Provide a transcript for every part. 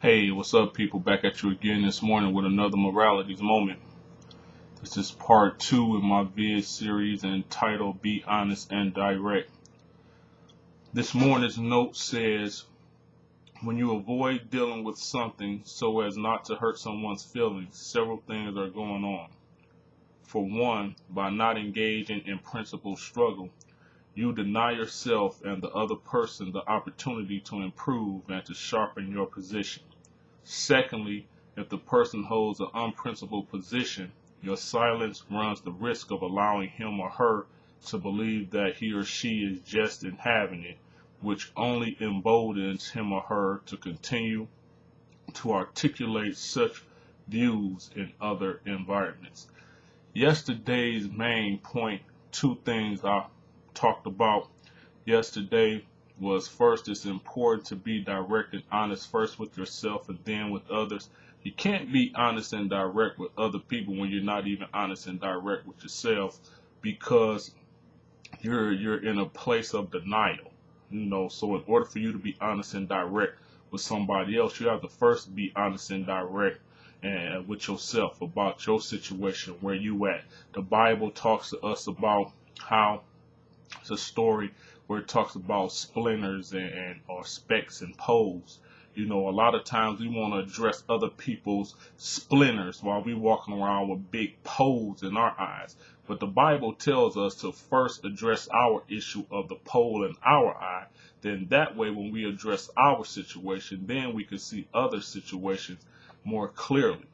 Hey, what's up, people? Back at you again this morning with another Moralities Moment. This is part two in my vid series entitled Be Honest and Direct. This morning's note says, when you avoid dealing with something so as not to hurt someone's feelings, several things are going on. For one, by not engaging in principled struggle, you deny yourself and the other person the opportunity to improve and to sharpen your position. Secondly, if the person holds an unprincipled position, your silence runs the risk of allowing him or her to believe that he or she is just in having it, which only emboldens him or her to continue to articulate such views in other environments. Yesterday's main point, two things I talked about yesterday was first, it's important to be direct and honest first with yourself and then with others. You can't be honest and direct with other people when you're not even honest and direct with yourself because you're in a place of denial. So in order for you to be honest and direct with somebody else, you have to first be honest and direct and with yourself about your situation, where you at. The Bible talks to us about how it's a story where it talks about splinters and or specks and poles. A lot of times we want to address other people's splinters while we walking around with big poles in our eyes. But the Bible tells us to first address our issue of the pole in our eye. Then that way, when we address our situation, then we can see other situations more clearly.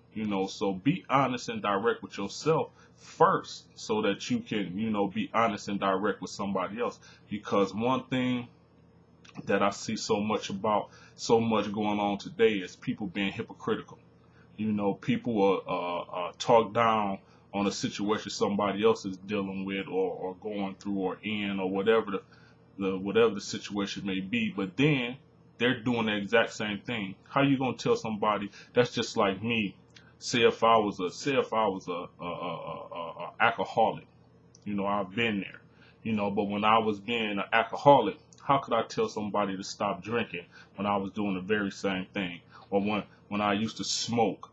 So be honest and direct with yourself first so that you can, be honest and direct with somebody else. Because one thing that I see so much going on today is people being hypocritical. People will talk down on a situation somebody else is dealing with or going through or in or whatever the situation may be, but then they're doing the exact same thing. How you gonna tell somebody? That's just like me. Say if I was a alcoholic, I've been there, but when I was being an alcoholic, how could I tell somebody to stop drinking when I was doing the very same thing? Or when I used to smoke,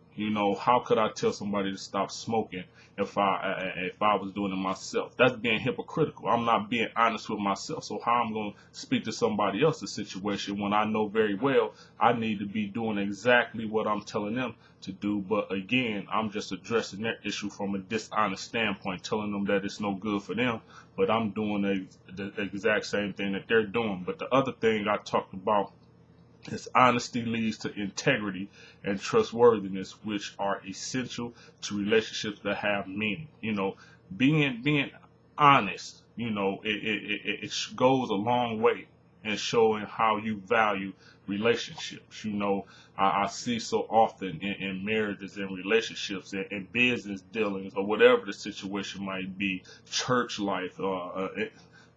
how could I tell somebody to stop smoking if I was doing it myself? That's being hypocritical. I'm not being honest with myself. So how I'm going to speak to somebody else's situation when I know very well I need to be doing exactly what I'm telling them to do? But again, I'm just addressing their issue from a dishonest standpoint, telling them that it's no good for them, but I'm doing the exact same thing that they're doing. But the other thing I talked about is honesty leads to integrity and trustworthiness, which are essential to relationships that have meaning. Being honest, it goes a long way in showing how you value relationships. I see so often in marriages and relationships and in business dealings or whatever the situation might be, church life,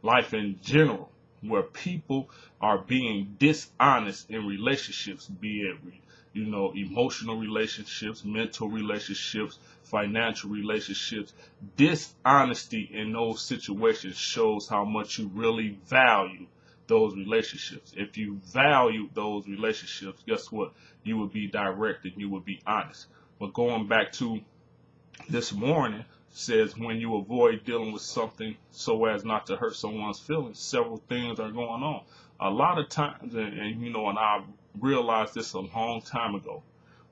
life in general, where people are being dishonest in relationships, be it, emotional relationships, mental relationships, financial relationships. Dishonesty in those situations shows how much you really value those relationships. If you value those relationships, guess what? You would be direct and you would be honest. But going back to this morning, says when you avoid dealing with something so as not to hurt someone's feelings, several things are going on. A lot of times, and I realized this a long time ago,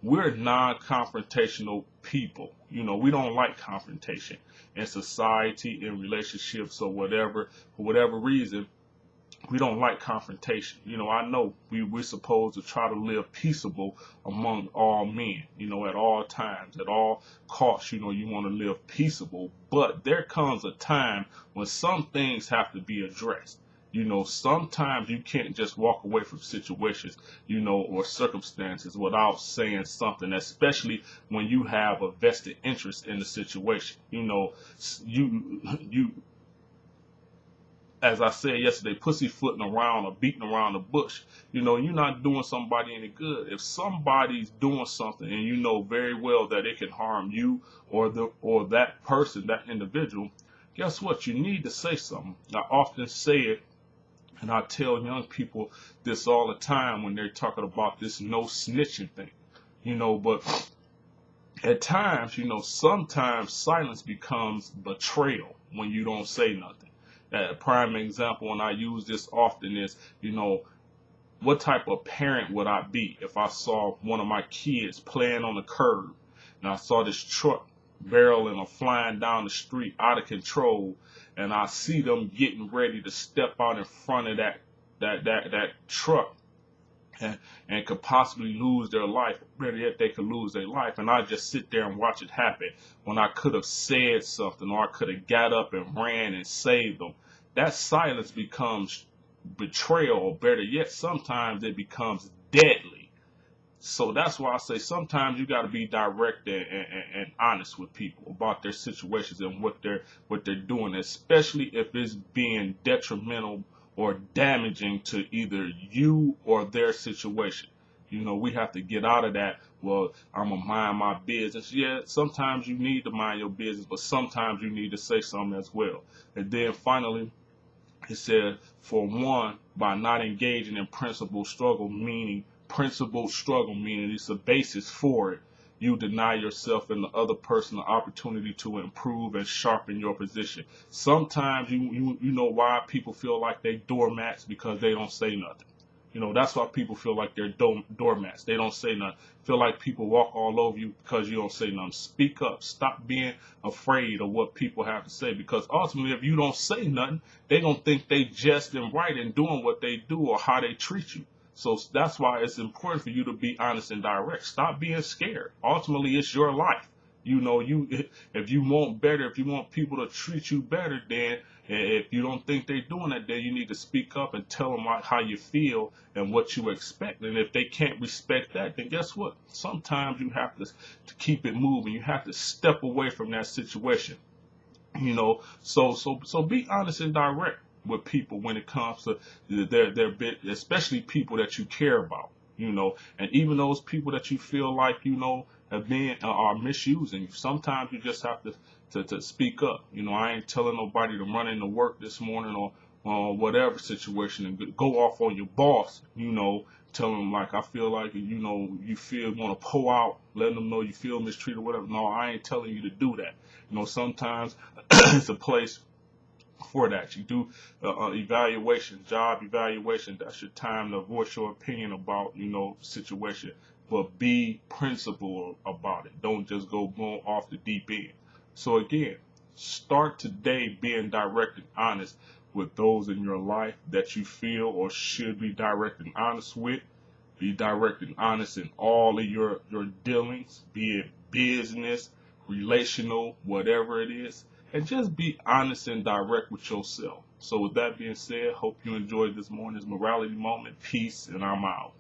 we're non-confrontational people. We don't like confrontation in society, in relationships, or whatever. For whatever reason, we don't like confrontation. I know we're supposed to try to live peaceable among all men, at all times, at all costs, you want to live peaceable. But there comes a time when some things have to be addressed. Sometimes you can't just walk away from situations, or circumstances without saying something, especially when you have a vested interest in the situation. You as I said yesterday, pussyfooting around or beating around the bush. You're not doing somebody any good. If somebody's doing something and you know very well that it can harm you or that person, that individual, guess what? You need to say something. I often say it And I tell young people this all the time when they're talking about this no snitching thing, but at times, sometimes silence becomes betrayal when you don't say nothing. A prime example, and I use this often, is, what type of parent would I be if I saw one of my kids playing on the curb and I saw this truck barreling or flying down the street out of control, and I see them getting ready to step out in front of that truck, and could possibly lose their life. Better yet, they could lose their life, and I just sit there and watch it happen when I could have said something, or I could have got up and ran and saved them. That silence becomes betrayal, or better yet, sometimes it becomes deadly. So that's why I say sometimes you got to be direct and honest with people about their situations and what they're doing, especially if it's being detrimental or damaging to either you or their situation. We have to get out of that. Well, I'm gonna mind my business. Yeah, sometimes you need to mind your business, but sometimes you need to say something as well. And then finally, it said, for one, by not engaging in principal struggle, meaning it's a basis for it, you deny yourself and the other person the opportunity to improve and sharpen your position. Sometimes you know why people feel like they doormats, because they don't say nothing. That's why people feel like they're doormats. They don't say nothing. Feel like people walk all over you because you don't say nothing. Speak up. Stop being afraid of what people have to say, because ultimately, if you don't say nothing, they're going to think they just and right in doing what they do or how they treat you. So that's why it's important for you to be honest and direct. Stop being scared. Ultimately, it's your life. If you want better, if you want people to treat you better, then if you don't think they're doing that, then you need to speak up and tell them how you feel and what you expect. And if they can't respect that, then guess what? Sometimes you have to keep it moving. You have to step away from that situation. So be honest and direct with people when it comes to their bit, especially people that you care about. And even those people that you feel like have been are misusing you. Sometimes you just have to speak up. I ain't telling nobody to run into work this morning or whatever situation and go off on your boss. Tell them, like, I feel like you feel want to pull out, letting them know you feel mistreated, whatever. No, I ain't telling you to do that. Sometimes it's a place for that. You do evaluation, job evaluation. That's your time to voice your opinion about, situation. But be principled about it. Don't just go off the deep end. So again, start today being direct and honest with those in your life that you feel or should be direct and honest with. Be direct and honest in all of your dealings, be it business, relational, whatever it is. And just be honest and direct with yourself. So with that being said, hope you enjoyed this morning's morality moment. Peace, and I'm out.